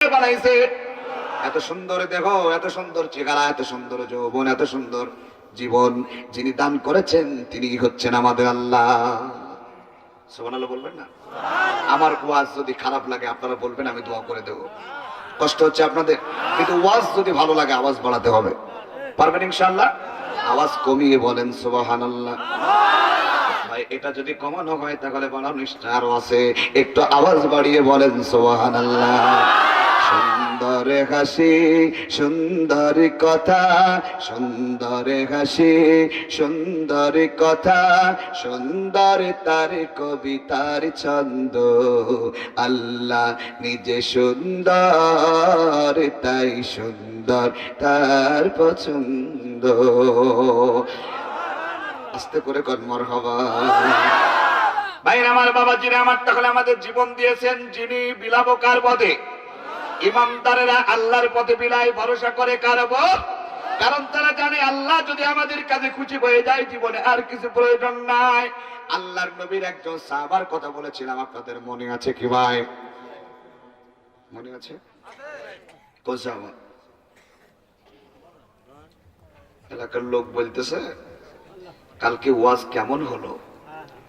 বানাইছে। এত সুন্দর দেহ, এত সুন্দর চেহারা, এত সুন্দর যৌবন, এত সুন্দর জীবন যিনি দান করেছেন তিনি হচ্ছেন আমাদের আল্লাহ। সুবহানাল্লাহ বলবেন না? আমার ওয়াজ যদি খারাপ লাগে আপনারা বলবেন, আমি দোয়া করে দেব। কষ্ট হচ্ছে আপনাদের, কিন্তু ওয়াজ যদি ভালো লাগে আওয়াজ বাড়াতে হবে। পারবেন ইনশাআল্লাহ? আওয়াজ কমিয়ে বলেন সুবহানাল্লাহ। ভাই এটা যদি কমানো হয় তাহলে বাড়ানো নিশ্চয় আরো আছে, একটু আওয়াজ বাড়িয়ে বলেন সুবহানাল্লাহ। সুন্দর হাসি সুন্দর কথা, সুন্দর হাসি সুন্দর কথা, সুন্দর তার কবিতার ছন্দ, আল্লাহ নিজে সুন্দর তাই সুন্দর তার পছন্দ। আস্তে করে কর মারহাবা। ভাইরা আমার, বাবাজিরা আমার, তাহলে আমাদের জীবন দিয়েছেন যিনি বিলাবো কার পথে? ইমানদারেরা আল্লাহর পথে বিলায়, ভরসা করে কার উপর? কারণ তারা জানে আল্লাহ যদি আমাদের কাছে খুশি হয়ে যায় জীবনে আর কিছু প্রয়োজন নাই। আল্লাহর নবীর একজন সাহাবার কথা বলেছিলাম, আপনাদের মনে আছে কি ভাই? মনে আছে? কোন সাহাবা? এলাকার লোক বলতেছে কালকে ওয়াজ কেমন হলো?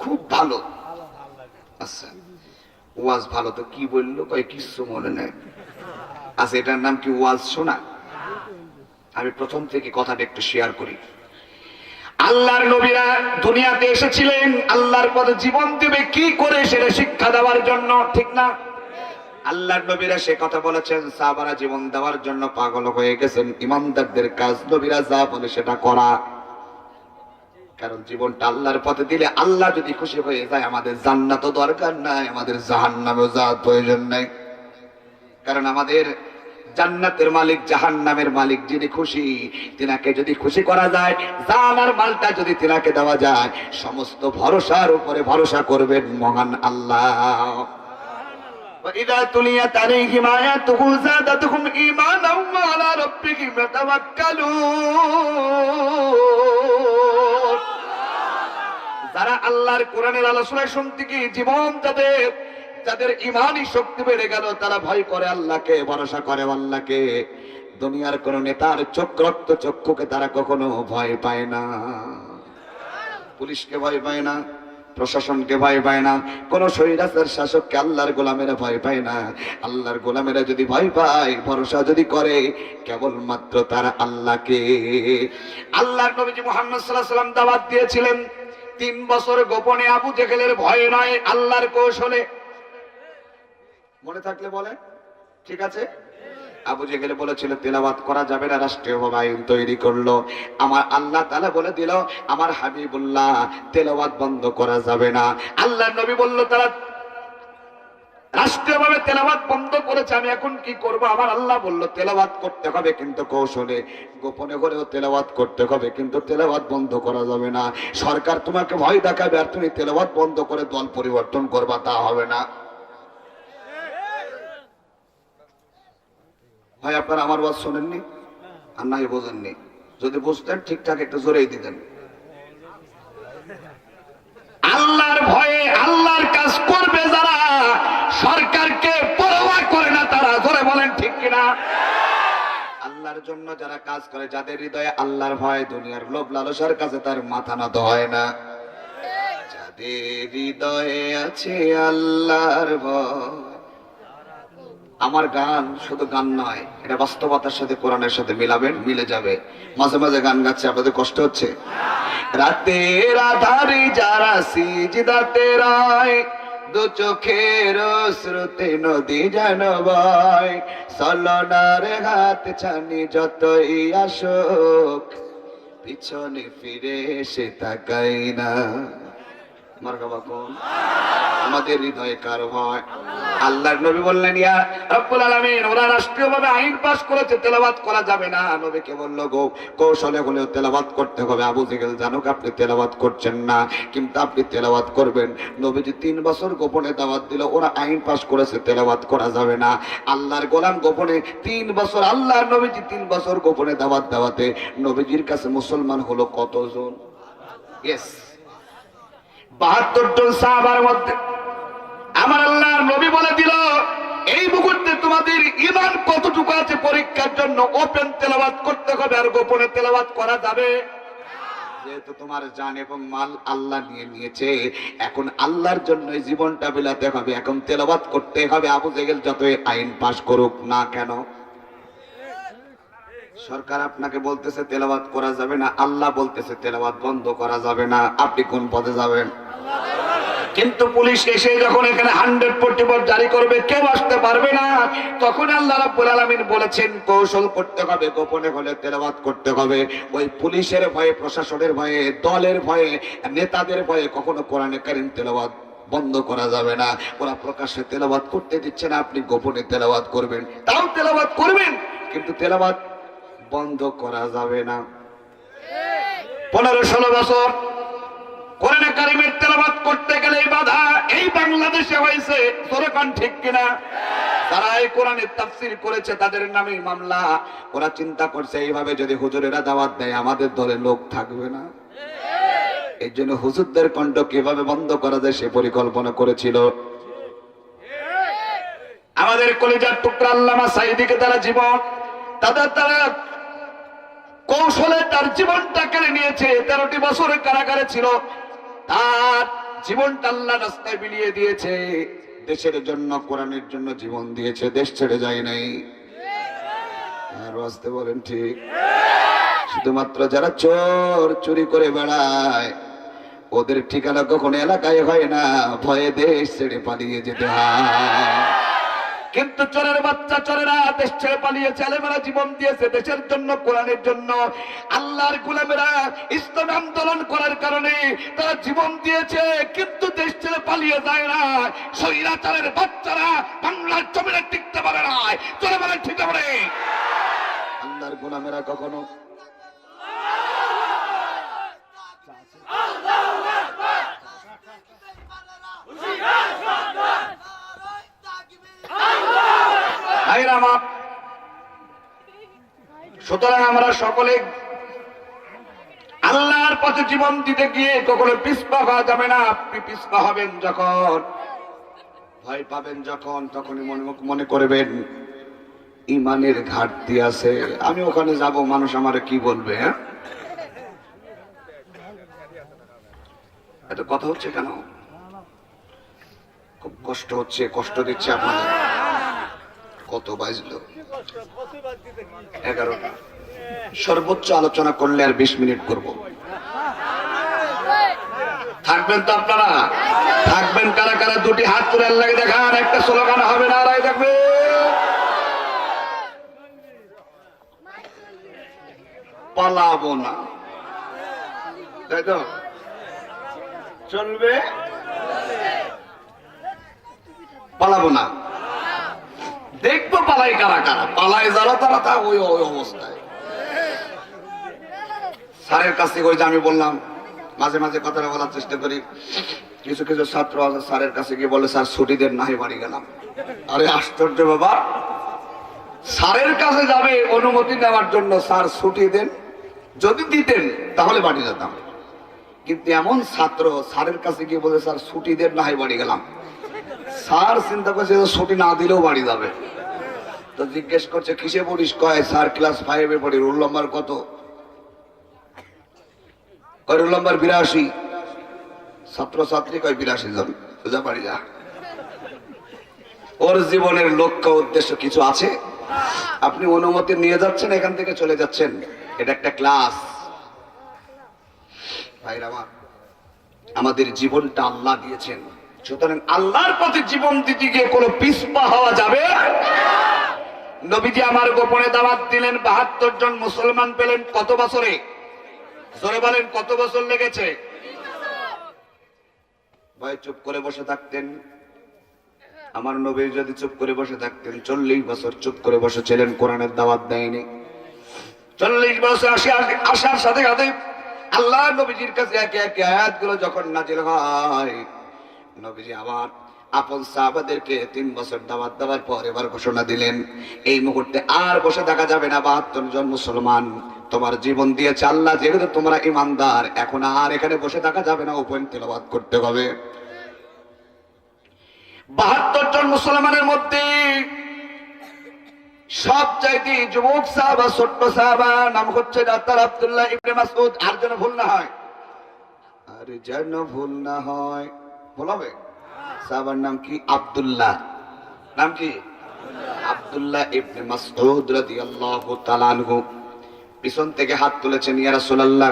খুব ভালো। আচ্ছা ওয়াজ ভালো তো কি বললো? কয় কিছু মনে নেই। আচ্ছা এটার নাম কি ওয়াজ শোনা? আমি প্রথম থেকে কথাটা একটু শেয়ার করি। আল্লাহর নবীরা দুনিয়াতে এসেছিলেন আল্লাহর পথে জীবন দেবে কি করে সেটা শিক্ষা দেওয়ার জন্য, ঠিক না? আল্লাহর নবীরা সে কথা বলেছেন, সাহাবারা জীবন দেওয়ার জন্য পাগল হয়ে গেছেন। ইমানদারদের কাজ নবীরা যা বলে সেটা করা, কারণ জীবনটা আল্লাহর পথে দিলে আল্লাহ যদি খুশি হয়ে যায় আমাদের জান্নাতও দরকার নাই, আমাদের জাহান্নামেও যাওয়ার প্রয়োজন নাই। কারণ আমাদের জান্নাতের মালিক জাহান্নামের মালিক যিনি খুশি, তিনাকে যদি খুশি করা যায়, জানার মালটা যদি তিনাকে দেওয়া যায়, সমস্ত ভরসার উপরে ভরসা করবেন মহান আল্লাহ। وَإِذَا تُلِيَتْ عَلَيْهِمْ آيَاتُهُ زَادَتْهُمْ إِيمَانًا وَعَلَى رَبِّهِمْ يَتَوَكَّلُونَ। যারা আল্লাহর কোরআনের আলোচনা শুনতে গিয়ে জীবন যাদের ইমানি শক্তি বেড়ে গেল, তারা ভয় করে আল্লাহকে, ভরসা করে আল্লাহকে। দুনিয়ার কোন নেতার রক্ত চক্ষুকে তারা কখনো ভয় পায় না, পুলিশকে ভয় পায় না, প্রশাসনকে ভয় পায় না, কোন স্বৈরাচার শাসককে আল্লাহর গোলামেরা ভয় পায় না। আল্লাহর গোলামেরা যদি ভয় পায়, ভরসা যদি করে, কেবলমাত্র তারা আল্লাহকে। আল্লাহর নবীজি মুহাম্মদ সাল্লাল্লাহু আলাইহি ওয়াসাল্লাম দাওয়াত দিয়েছিলেন 3 বছর গোপনে, আবু জেহেলের ভয়ে নয়, আল্লাহর কৌশলে। মনে থাকলে বলে ঠিক আছে। আবু জেহেল বলেছিল তেলাওয়াত করা যাবে না, রাষ্ট্রীয়ভাবে আইন তৈরি করলো। আমার আল্লাহ তাআলা বলে দিল, আমার হাবিবুল্লাহ তেলাওয়াত বন্ধ করা যাবে না। আল্লাহর নবী বলল তারা রাষ্ট্রীয়ভাবে তেলাওয়াত বন্ধ করেছে, আমি এখন কি করব? আমার আল্লাহ বলল তেলাওয়াত করতে হবে কিন্তু কৌশলে, গোপনে করেও তেলাওয়াত করতে হবে, কিন্তু তেলাওয়াত বন্ধ করা যাবে না। সরকার তোমাকে ভয় দেখাবে আর তুমি তেলাওয়াত বন্ধ করে দল পরিবর্তন করবা, তা হবে না। ভাই আপনারা আমার ওয়াজ শোনেননি আর নাই বোঝেননি? যদি বুঝতেন ঠিকঠাক একটু জোরেই দিতেন। আল্লাহর ভয়ে আল্লাহর কাজ করবে যারা, সরকারকে পরোয়া করে না তারা, জোরে বলেন ঠিক কিনা? আল্লাহর জন্য যারা কাজ করে, যাদের হৃদয়ে আল্লাহর ভয়, দুনিয়ার লোভ লালসার কাছে তার মাথা নত হয় না। যাদের হৃদয়ে আছে আল্লাহর ভয়। আমার গান শুধু গান নয়, এটা বাস্তবতার সাথে কোরআনের সাথে মিলাবেন, মিলে যাবে। মাঝে মাঝে গান গাচ্ছে, আপনাদের কষ্ট হচ্ছে? রাতের আধারে যারা সিজদাতে রয়, দু চোখের শ্রুতে নদী যেন বয়, চলনার হাত ছানি যতই আসুক, পিছনে ফিরে এসে তাকাই না। মারহাবা কোন? আমাদের হৃদয়ে কার ভয়? আল্লাহর নবী বললেন ইয়া রাব্বুল আলামিন, ওরা রাষ্ট্রীয়ভাবে আইন পাস করেছে তেলাওয়াত করা যাবে না। নবীকে বলল গো কৌশলে হলেও তেলাওয়াত করতে হবে। আবু জেহেল জানুক আপনি তেলাওয়াত করছেন না, কিন্তু আপনি তেলাওয়াত করবেন। নবীজি 3 বছর গোপনে দাওয়াত দিল, ওরা আইন পাস করেছে তেলাওয়াত করা যাবে না। আল্লাহর গোলাম গোপনে 3 বছর, আল্লাহর নবীজি 3 বছর গোপনে দাওয়াতে নবীজির কাছে মুসলমান হলো কতজন? ইয়েস 72 জন সাহাবার মধ্যে আমার আল্লাহর নবী বলে দিল, এই মুহূর্তে তোমাদের ঈমান কতটুকু আছে পরীক্ষার জন্য ওপেন তেলাওয়াত করতে হবে, আর গোপনে তেলাওয়াত করা যাবে। যেহেতু তোমার জান এবং মাল আল্লাহ নিয়ে নিয়েছে, এখন আল্লাহর জন্য জীবনটা বিলাতে হবে, এখন তেলাওয়াত করতে হবে। আবু জেহেল যতই আইন পাশ করুক না কেন, সরকার আপনাকে বলতেছে তেলাওয়াত করা যাবে না, আল্লাহ বলতেছে তেলাওয়াত বন্ধ করা যাবে না, আপনি কোন পথে যাবেন? কিন্তু পুলিশ এসে যখন এখানে 100% জারি করবে, কেউ আসতে পারবে না। তখন আল্লাহ রাব্বুল আলামিন বলেছেন কৌশল করতে হবে, গোপনে হলে তেলাওয়াত করতে হবে। ওই পুলিশের ভয়ে, প্রশাসনের ভয়ে, দলের ভয়ে, নেতাদের ভয়ে কখনো কোরআনে কারীম তেলাওয়াত বন্ধ করা যাবে না। ওরা প্রকাশ্যে তেলাওয়াত করতে দিচ্ছে না, আপনি গোপনে তেলাওয়াত করবেন, তাও তেলাওয়াত করবেন, কিন্তু তেলাওয়াত বন্ধ করা যাবে না। 15-16 বছর কোরআনে কারীমের তেলাওয়াত করতে গেলে এই বাধা এই বাংলাদেশে হয়েছে, সরকার ঠিক কিনা? যারা এই কোরআনের তাফসীর করেছে তাদের নামে মামলা। ওরা চিন্তা করছে এইভাবে যদি হুজুরেরা দাওয়াত দেয় আমাদের দলে লোক থাকবে না, এই জন্য হুজুরদের কণ্ঠ কিভাবে বন্ধ করা যায় সে পরিকল্পনা করেছিল। আমাদের কলিজার টুকরা আল্লামা সাঈদীকে তারা জীবন তারা কৌশলে তার জীবনটা কেড়ে নিয়েছে। 13টি বছর কারাগারে ছিল, তার জীবনটা আল্লাহ রাস্তায় বিলিয়ে দিয়েছে। দেশের জন্য, কোরআনের জন্য জীবন দিয়েছে, দেশ ছেড়ে যায় নাই। আর আসতে বলেন ঠিক? শুধুমাত্র যারা চোর চুরি করে বেড়ায় ওদের ঠিকানা কখনো এলাকায় হয় না, ভয়ে দেশ ছেড়ে পালিয়ে যেতে হয়। কিন্তু চোরের বাচ্চা চোরেরা দেশ ছেড়ে পালিয়েছে, আলেমেরা জীবন দিয়েছে দেশের জন্য, কোরআনের জন্য। আল্লাহর গোলামেরা ইসলামী আন্দোলন করার কারণে তারা জীবন দিয়েছে, কিন্তু দেশ ছেড়ে পালিয়ে যায় না। স্বৈরাচারের বাচ্চারা বাংলার জমিনে টিকতে পারে না, চলে বলে ঠিক হবে। আল্লাহর গোলামেরা কখনো সুতরাং আমরা সকলে আল্লাহর পথে জীবন দিতে গিয়ে কখনো পিছপা হওয়া যাবে না। আপনি পিছপা হবেন যখন, ভয় পাবেন যখন, তখনই মনে করবেন ইমানের ঘাটতি আছে, আমি ওখানে যাব, মানুষ আমারে কি বলবে। হ্যাঁ, এত কথা হচ্ছে কেন? খুব কষ্ট হচ্ছে, কষ্ট দিচ্ছে আপনাদের। কত বাজলো? 11টা। সর্বোচ্চ আলোচনা করলে আর 20 মিনিট করব। থাকবেন তো আপনারা? থাকবেন কারা কারা? দুটি হাত তুলে আল্লাহকে দেখান, একটা স্লোগান হবে না, আর থাকবে। পালাবো না, তাই তো? চলবে, পালাবো না। দেখবো পালাই কারা কারা, পালাই যারা তারা তা ওই অবস্থায়। স্যারের কাছ থেকে ওই যে আমি বললাম, মাঝে মাঝে কথাটা বলার চেষ্টা করি, কিছু কিছু ছাত্র আছে স্যারের কাছে গিয়ে বলে স্যার ছুটি দেন, নাহি বাড়ি গেলাম। আরে আশ্চর্য বাবা, স্যারের কাছে যাবে অনুমতি নেওয়ার জন্য, স্যার ছুটি দেন, যদি দিতেন তাহলে বাড়ি যেতাম। কিন্তু এমন ছাত্র স্যারের কাছে গিয়ে বলে স্যার ছুটি দেন, নাহি বাড়ি গেলাম। স্যার চিন্তা করছে ছুটি না দিলেও বাড়ি যাবে, তো জিজ্ঞেস করছে কিসে পড়িস? কয় স্যার ক্লাস 5-এ পড়ি। রোল নাম্বার কত? কয় রোল নাম্বার 82। ছাত্র ছাত্রী কয় 82 জন। সোজা বাড়ি যা। ওর জীবনের লক্ষ্য উদ্দেশ্য কিছু আছে, আপনি অনুমতি নিয়ে যাচ্ছেন, এখান থেকে চলে যাচ্ছেন, এটা একটা ক্লাস। ভাইরা আমার, আমাদের জীবনটা আল্লাহ দিয়েছেন, সুতরাং আল্লাহর পথে জীবন দিতে গিয়ে কোনো পিছপা হওয়া যাবে। নবীজি আমার গোপনে দাওয়াত দিলেন, 72 জন মুসলমান পেলেন। কত বছরে? জোরে বলেন, কত বছর লেগেছে? ভাই চুপ করে বসে থাকতেন, আমার নবী যদি চুপ করে বসে থাকতেন, 40 বছর চুপ করে বসেছিলেন, কোরআনের দাওয়াত দেয়নি। 40 বছর আসার সাথে সাথে আল্লাহ নবীজির কাছে একে একে আয়াতগুলো যখন নাজিল হয়, নবীজি আবার আপন সাহাবাদেরকে 3 বছর দাওয়াত দেওয়ার পর এবার ঘোষণা দিলেন, এই মুহূর্তে আর বসে থাকা যাবে না। 72 জন মুসলমান তোমার জীবন দিয়েছে আল্লাহ, যেহেতু তোমরা ইমানদার, এখন আর এখানে বসে থাকা যাবে না, ওপেন তেলাওয়াত করতে হবে। 72 জন মুসলমানের মধ্যে সবচাইতে যুবক সাহাবা, ছোট্ট সাহাবা নাম হচ্ছে ডাক্তার আব্দুল্লাহ ইবনে মাসউদ। আর যেন ভুল না হয়, আর যেন ভুল না হয়, ভুল হবে। সাহাবার নাম কি? আব্দুল্লাহ। নাম কি? আব্দুল্লাহ ইবনে মাসউদ রাদিয়াল্লাহু তাআলা আনহু। পিছন থেকে হাত তুলেছেন, ইয়া রাসূলুল্লাহ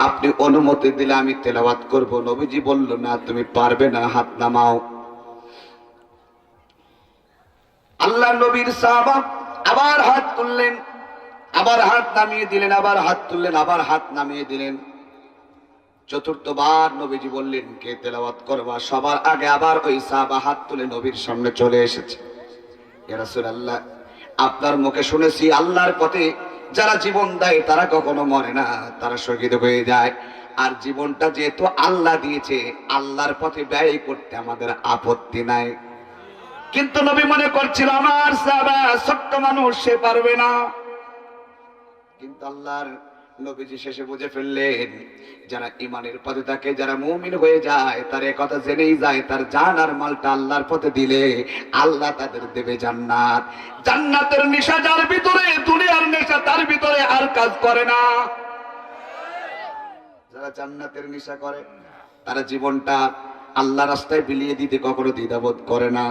আপনি অনুমতি দিলে আমি তেলাওয়াত করব। নবীজি বলল, না তুমি পারবে না, হাত নামাও। আল্লাহ নবীর সাহাবা আবার হাত তুললেন, আবার হাত নামিয়ে দিলেন, আবার হাত তুললেন, আবার হাত নামিয়ে দিলেন। চতুর্থবার নবীজি বললেন, কে তেলাওয়াত করবা? সবার আগে আবার ওই সাহাবা হাত তুলে নবীর সামনে চলে এসেছে। ইয়া রাসূলুল্লাহ আপনার মুখে শুনেছি আল্লাহর পথে যারা জীবন দেয় তারা কখনো মরে না, তারা শহীদ হয়ে যায়। আর জীবনটা যেহেতু আল্লাহ দিয়েছে, আল্লাহর পথে ব্যয় করতে আমাদের আপত্তি নাই। কিন্তু নবী মনে করছিল আমার সাহাবা ছোট্ট মানুষ, সে পারবে না। কিন্তু আল্লাহর নবীজি শেষে বুঝে ফেললেন, যারা ইমানের পথে থাকে, যারা মুমিন হয়ে যায়, তার এই কথা জেনেই যায় তার জান আর মালটা আল্লাহর পথে দিলে আল্লাহ তাদের দেবে জান্নাত। জান্নাতের নেশা যার ভিতরে, দুনিয়ার নেশা তার ভিতরে আর কাজ করে না। যারা জান্নাতের নেশা করে তারা জীবনটা আল্লাহ রাস্তায় বিলিয়ে দিতে কখনো দ্বিধাবোধ করে না।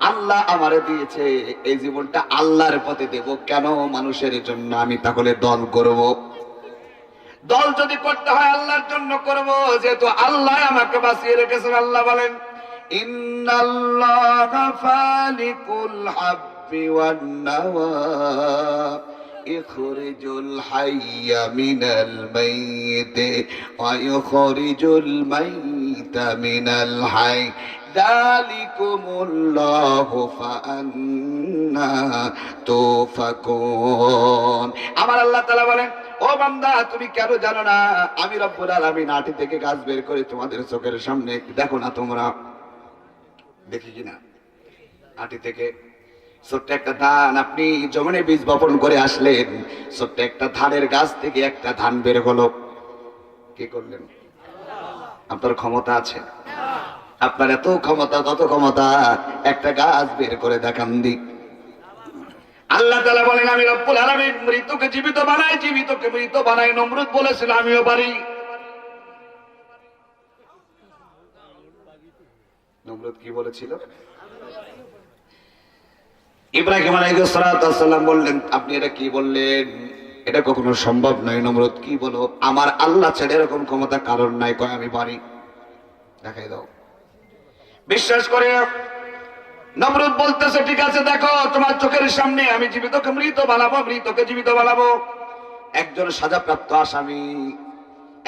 আল্লাহ আমারে দিয়েছে, এই জীবনটা আল্লাহর পথে দেব, কেন মানুষের জন্য আমি তাহলে দল করব? দল যদি করতে হয় আল্লাহর জন্য করব, যেহেতু আল্লাহ আমাকে বাঁচিয়ে রেখেছেন। আল্লাহ বলেন, ইন্নাল্লাহা ফালিকুল হাব্বি ওয়ান নাওয়া ইখরিজুল হাইয়া মিনাল মাইয়িতি ওয়া ইখরিজুল মাইয়িতা মিনাল হাই যালিকুমুল্লাহু ফাআন্না তুফাকুন। আমার আল্লাহ তাআলা বলেন, ও বান্দা তুমি কেন জানো না আমি রব্বুল আলামিন আটি থেকে গাছ বের করে তোমাদের চোখের সামনে দেখো না? তোমরা দেখি কিনা? আটি থেকে ছোট্ট একটা ধান, আপনি জমিনে বীজ বপন করে আসলেন, ছোট্ট একটা ধানের গাছ থেকে একটা ধান বের হলো, কি করলেন? আপনার ক্ষমতা আছে? আপনার এত ক্ষমতা, তত ক্ষমতা, একটা গাছ বের করে দেখান দিক। আল্লাহ তাআলা বলেন, আমি রব্বুল আলামিন মৃতকে জীবিত বানাই, জীবিতকে মৃত বানাই। নমরুদ বলেছিল আমিও পারি। নমরুদ কি বলেছিল? ইব্রাহিম আলাইহিস সালাম বললেন, আপনি এটা কি বললেন? এটা কখনো সম্ভব নয়। নমরুদ কি বলো? আমার আল্লাহ ছেড়ে এরকম ক্ষমতা কারণ নাই। কয় আমি পারি, দেখাই দাও। বিশ্বাস করে নমরুদ বলতেছে, ঠিক আছে দেখো তোমার চোখের সামনে আমি জীবিতকে মৃত বানাবো, মৃতকে জীবিত বানাবো। একজন সাজাপ্রাপ্ত আসামি,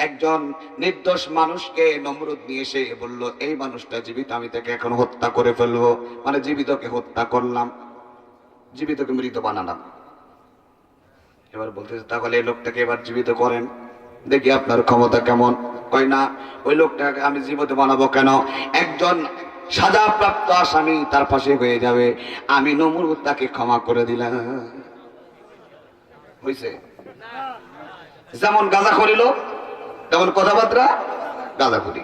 একজন নির্দোষ মানুষকে নমরুদ নিয়ে এসে বলল, এই মানুষটা জীবিত, আমি তাকে এখন হত্যা করে ফেলবো। মানে জীবিতকে হত্যা করলাম, জীবিতকে মৃত বানালাম। এবার বলতেছে, তাহলে এই লোকটাকে এবার জীবিত করেন, দেখি আপনার ক্ষমতা কেমন। কয় না, ওই লোকটাকে আমি জীবিত বানাবো কেন? একজন সাজাপ্রাপ্ত আসামি তার পাশে হয়ে যাবে, আমি নমরুদ তাকে ক্ষমা করে দিলাম। হইছে? যেমন গাঁজা করিল তেমন কথাবার্তা গাঁজা করি।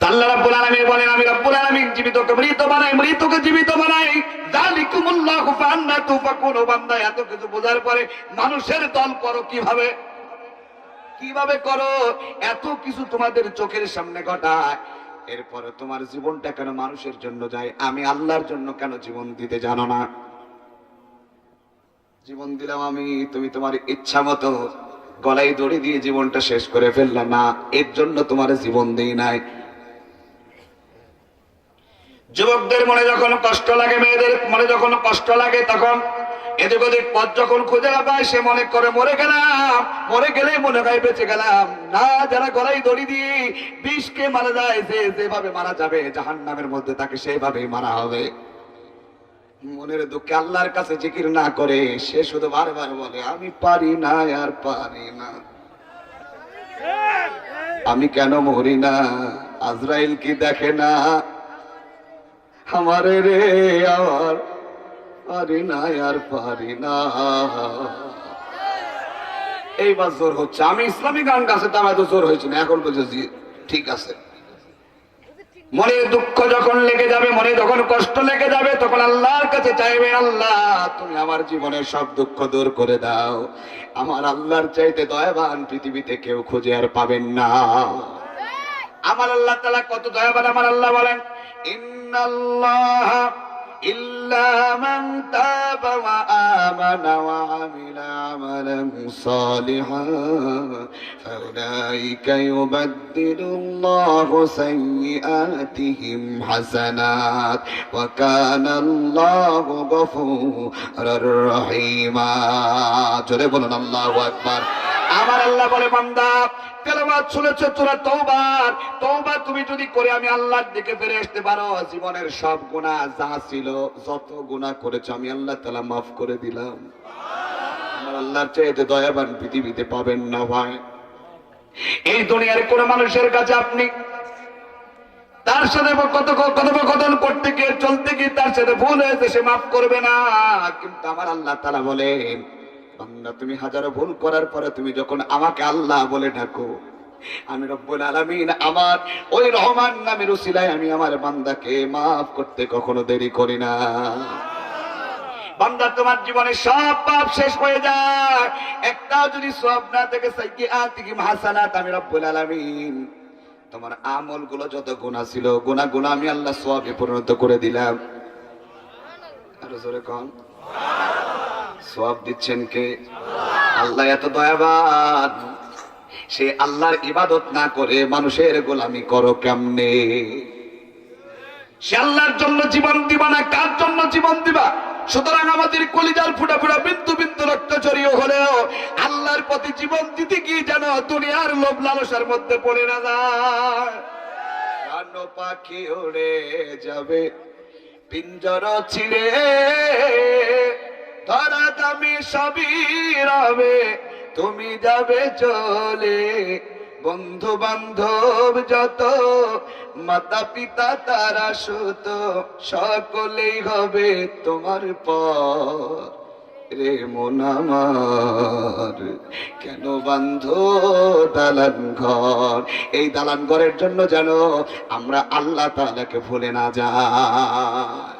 আল্লাহ রাব্বুল আলামিন বলেন, আমি রাব্বুল আলামিন জীবিতকে মৃত বানাই, মৃতকে জীবিত বানাই। যালিকুমুল্লাহু ফাআন্না তুফাকুন। বান্দা এত কিছু বোঝার পরে মানুষের দল করো কিভাবে? কিভাবে করো? এত কিছু তোমাদের চোখের সামনে ঘটায়, এরপরে তোমার জীবনটা কেন মানুষের জন্য যায়? আমি আল্লাহর জন্য কেন জীবন দিতে জানো না? জীবন দিলাম আমি, তুমি তোমার ইচ্ছা মতো গলায় দড়ি দিয়ে জীবনটা শেষ করে ফেললা না, এর জন্য তোমার জীবন দেই নাই। যুবকদের মনে যখন কষ্ট লাগে, মেয়েদের মনে যখন কষ্ট লাগে, তখন এদিক ওদিক পথ যখন খুঁজে না পায়, সে মনে করে মরে গেলাম, মরে গেলে মনে হয় বেঁচে গেলাম। না, যারা গলায় দড়ি দিয়ে বিষকে মারা যায়, যে যেভাবে মারা যাবে জাহান্নামের মধ্যে তাকে সেইভাবেই মারা হবে। মনের দুঃখে আল্লাহর কাছে জিকির না করে সে শুধু বারবার বলে, আমি পারি না, আর পারি না, আমি কেন মরি না? আজরাইল কি দেখে না আমারে রে? আমার পারি না, আর পারি না। এইবার জোর হচ্ছে। আমি ইসলামী গান গাছে তো আমার তো জোর হয়েছে না, এখন বলছি ঠিক আছে। মনে দুঃখ যখন লেগে যাবে, মনে যখন কষ্ট লেগে যাবে, তখন আল্লাহর কাছে চাইবে, আল্লাহ তুমি আমার জীবনের সব দুঃখ দূর করে দাও। আমার আল্লাহর চাইতে দয়াবান পৃথিবীতে কেউ খুঁজে আর পাবেন না। আমার আল্লাহ তাআলা কত দয়াবান। আমার আল্লাহ বলেন, ইন্নাল্লাহ ইল্লা মান তাবা ওয়া আমানা ওয়া আমিলা আমালান সালিহান ফাউলাইকা ইউবাদদিলুল্লাহু সাইয়্যাতিহিম হাসানাত ওয়া কানাল্লাহু গফুরুর রহিমা। জোরে বলুন আল্লাহু আকবার। আমার আল্লাহ বলে, বান্দা তেলাওয়াত শুনেছো সূরা তওবার, তওবা তুমি যদি করে আমি আল্লাহর দিকে ফিরে আসতে পারো, জীবনের সব গুনাহ যা ছিল, যত গুনাহ করেছো আমি আল্লাহ তাআলা maaf করে দিলাম। আমার আল্লাহর চাইতে দয়াবান পৃথিবীতে পাবেন না ভাই। এই দুনিয়ার কোন মানুষের কাছে আপনি তার সাথে কথোপকথন করতে গিয়ে, চলতে গিয়ে তার সাথে ভুল হয়েছে, সে maaf করবে না। কিন্তু আমার আল্লাহ তাআলা বলেন, বান্দা তুমি হাজারো ভুল করার পরে তুমি যখন আমাকে আল্লাহ বলে ডাকো, আমি রব্বুল আলামিন আমার ওই রহমান নামের উসিলায় আমি আমার বান্দাকে maaf করতে কখনো দেরি করি না। বান্দা তোমার জীবনে সব পাপ শেষ হয়ে যায়, একটাও যদি সওয়াব না থেকে সাইয়্যাতিহিম হাসানাত, আমি রব্বুল আলামিন তোমার আমলগুলো যত গুনাহ ছিল, গুনাহগুলো আমি আল্লাহ সওয়াবে পরিণত করে দিলাম। আরো জোরে কোন সওয়াব দিচ্ছেন কে? আল্লাহ এত দয়াবান। সে আল্লাহর ইবাদত না করে মানুষের গোলামি করো কেমনে? সে আল্লাহর জন্য জীবন দিবা না, কার জন্য জীবন দিবা? সুতরাং আমাদের কলিজার ফুটা ফুটা বিন্দু বিন্দু রক্ত চড়িয়ে হলেও আল্লাহর প্রতি জীবন দিতে গিয়ে যেন দুনিয়ার লোভ লালসার মধ্যে পড়ে না যায়। কানো পাখি উড়ে যাবে পিঞ্জর ছিঁড়ে, ধরা দামি সবই রবে, তুমি যাবে চলে। বন্ধু বান্ধব যত, মাতা পিতা তারা সুত, সকলেই হবে তোমার পর রে মন আমার। কেন বান্ধ দালান ঘর? এই দালান ঘরের জন্য যেন আমরা আল্লাহ তাআলাকে ভুলে না যাই।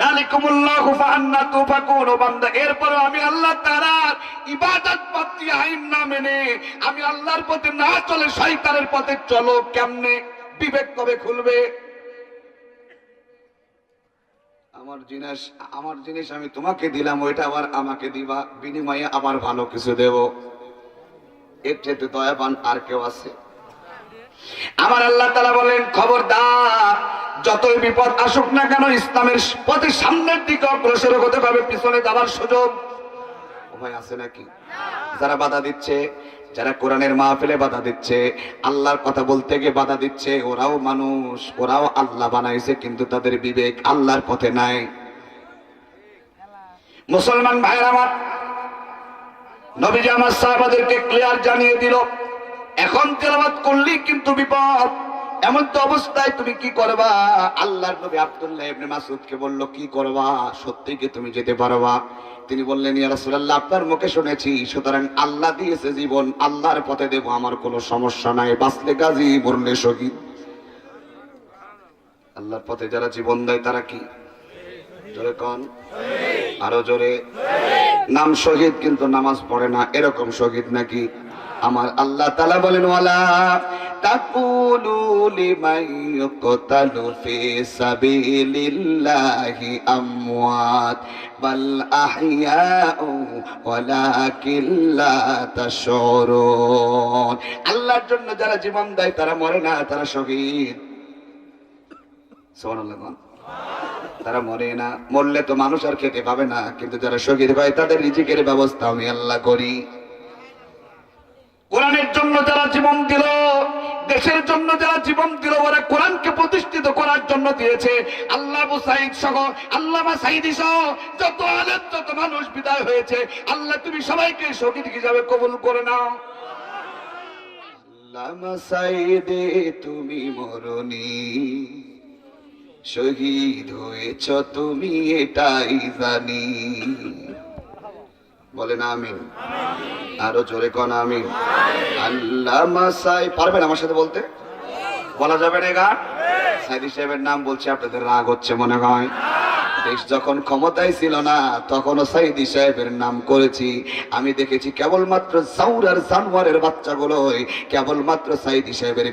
যালিকুমুল্লাহু ফাআন্না তুফাকুন। বান্দা এরপরে আমি আল্লাহ তাআলার ইবাদত পদ্ধতি আইন না মেনে আমি আল্লাহর পথে না চলে শয়তানের পথে চলো কেমনে? বিবেক কবে খুলবে? আমার জিনিস আমি তোমাকে দিলাম, ওইটা আবার আমাকে দিবা, বিনিময়ে আবার ভালো কিছু দেব। এর চেয়ে দয়াবান আর কেউ আছে? আমার আল্লাহ তাআলা বলেন, খবরদার যতই বিপদ আসুক না কেন, ইসলামের পথে সামনের দিকে অগ্রসর হতে হবে, পিছনে যাবার সুযোগ উপায় আছে নাকি? যারা বাধা দিচ্ছে, যারা কোরআনের মাহফিলে বাধা দিচ্ছে, আল্লাহর কথা বলতে গিয়ে বাধা দিচ্ছে, ওরাও মানুষ, ওরাও আল্লাহ বানাইছে, কিন্তু তাদের বিবেক আল্লাহর পথে নাই। মুসলমান ভাইরা আমার, নবীজি আমার সাহাবাদেরকে ক্লিয়ার জানিয়ে দিল, এখন তেলাওয়াত করলেই কিন্তু বিপদ। এমন তো অবস্থায় তুমি কি করবা? আল্লাহর নবী আব্দুল্লাহ ইবনে মাসউদকে বলল, কি করবা? সত্যি কি তুমি যেতে পারবা? তিনি বললেন, ইয়া রাসূলুল্লাহ, আপনার মুখে শুনেছি, সুতরাং আল্লাহ দিয়েছে জীবন, আল্লাহর পথে দেব, আমার কোনো সমস্যা নাই, বাঁচলে গাজী মরলে শহীদ। আল্লাহর পথে যারা জীবন দেয় তারা কি? জোরে কোন, আরো জোরে। নাম শহীদ কিন্তু নামাজ পড়ে না, এরকম শহীদ নাকি? আমার আল্লাহ তাআলা বলেন, ওয়ালা তাকুলু লিমান ইউকতালু ফি সাবিলিল্লাহি আমওয়াত বাল আহইয়াউ ওয়ালাকিন লা তাশউরুন। আল্লাহর জন্য যারা জীবন দেয় তারা মরে না, তারা শহীদ। সুবহানাল্লাহ। তারা মরে না, মরলে তো মানুষ আর খেতে পাবে না, কিন্তু যারা শহীদ হয় তাদের রিজিকের ব্যবস্থা আমি আল্লাহ করি। কোরআনের জন্য যারা জীবন দিল, দেশের জন্য যারা জীবন দিল, ওরা কোরআনকে প্রতিষ্ঠিত করার জন্য দিয়েছে। আল্লাহ আবু সাঈদ সহ, আল্লামা সাঈদী সহ যত আলেম, যত মানুষ বিদায় হয়েছে, আল্লাহ তুমি সবাইকে শহীদ হিসাবে কবুল করে নাও। আল্লামা সাঈদী তুমি মরনি, শহীদ হয়েছ তুমি এটাই জানি। বলেন আমিন। আরো জোরে কোন আমিন। আল্লামা সাঈদ, পারবেন আমার সাথে বলতে? বলা যাবে না গা? সাইদি সাহেবের নাম বলছে, আপনাদের রাগ হচ্ছে মনে হয়? দেশ যখন ক্ষমতায় ছিল না তখনও সাইদি সাহেবের নাম করেছি। আমি দেখেছি কেবলমাত্র জাউরার জানোয়ারের বাচ্চাগুলোই কেবলমাত্র সাইদি সাহেবের